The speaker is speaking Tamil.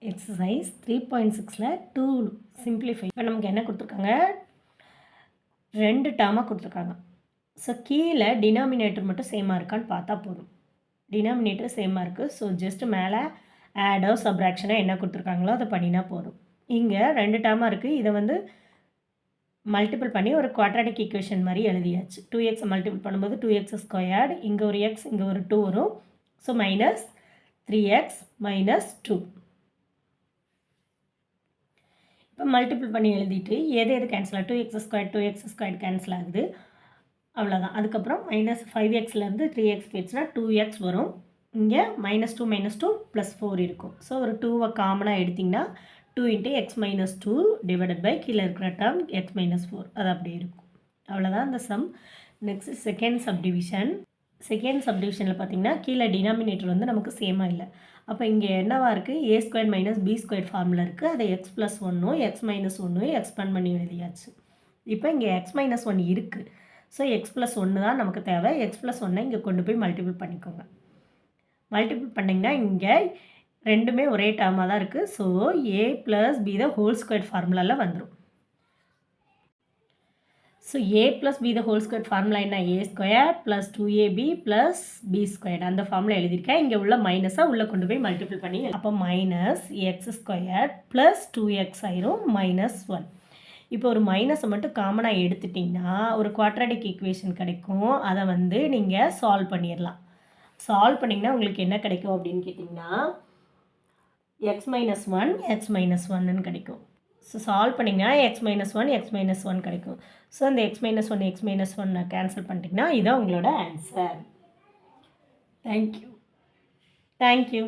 Exercise 3.6ல் 2 simplify. இப்போ நமக்கு என்ன கொடுத்துருக்காங்க, 2 டேர்மாக கொடுத்துருக்காங்க. ஸோ கீழே டினாமினேட்டர் மட்டும் சேமாக இருக்கான்னு பார்த்தா போதும். டினாமினேட்டர் சேமாக இருக்குது. ஸோ ஜஸ்ட்டு மேலே ஆடோ சப்ராக்ஷனாக என்ன கொடுத்துருக்காங்களோ அதை பண்ணினா போதும். இங்கே 2 டேர்மாக இருக்குது. இதை வந்து மல்டிபிள் பண்ணி ஒரு குவாட்ராட்டிக் ஈக்குவேஷன் மாதிரி எழுதியாச்சு. 2x மல்டிபிள் பண்ணும்போது 2x ஸ்கொயர்டு, இங்கே ஒரு x இங்கே ஒரு 2 வரும். So minus 3x minus 2. இப்போ மல்டிபிள் பண்ணி எழுதிட்டு எது கேன்சல் ஆகுது, 2x ஸ்கொயர்டு கேன்சல் ஆகுது, அவ்வளோதான். அதுக்கப்புறம் மைனஸ் 5xலேருந்து 3x போயிடுச்சுன்னா 2x வரும். இங்கே -2 ப்ளஸ் 4 இருக்கும். ஸோ ஒரு 2வை காமனாக எடுத்திங்கன்னா 2 × x - 2 டிவைடட் பை கீழே இருக்கிற டேர்ம் x - 4, அது அப்படியே இருக்கும். அவ்வளோதான் இந்த சம். நெக்ஸ்ட் செகண்ட் சப்டிவிஷனில் பார்த்தீங்கன்னா கீழே டினாமினேட்டர் வந்து நமக்கு சேமாக இல்லை. அப்போ இங்கே என்னவாக இருக்குது, a² - b² ஃபார்மில் இருக்குது. அதை x + 1 x - 1 எக்ஸ்பேண்ட் பண்ணி எழுதியாச்சு. இப்போ இங்கே x - 1 இருக்குது. ஸோ x + 1 தான் நமக்கு தேவை. x + 1 இங்கே கொண்டு போய் மல்டிபிள் பண்ணிக்கோங்க. மல்டிபிள் பண்ணிங்கன்னா இங்கே ரெண்டுமே ஒரே டேர்மாக தான் இருக்குது. ஸோ a + b² ஃபார்முலாவில் வந்துடும். ஸோ a + b² ஃபார்முலா என்ன, a² + 2ab + b², அந்த ஃபார்முலா எழுதியிருக்கேன். இங்கே உள்ள மைனஸாக உள்ளே கொண்டு போய் மல்டிபிள் பண்ணி, அப்போ -x² + 2x ஆயிரும் -1. இப்போ ஒரு மைனஸை மட்டும் காமனாக எடுத்துட்டிங்கன்னா ஒரு குவாட்ராட்டிக் ஈக்குவேஷன் கிடைக்கும். அதை வந்து நீங்கள் சால்வ் பண்ணிடலாம். சால்வ் பண்ணிங்கன்னா உங்களுக்கு என்ன கிடைக்கும் அப்படின்னு கேட்டிங்கன்னா x - 1 x - 1ன்னு கிடைக்கும். ஸோ சால்வ் பண்ணிங்கன்னா x - 1 x - 1 கிடைக்கும். ஸோ அந்த x - 1 x - 1 கேன்சல் பண்ணிட்டீங்கன்னா இதுதான் உங்களோட ஆன்சர். தேங்க்யூ.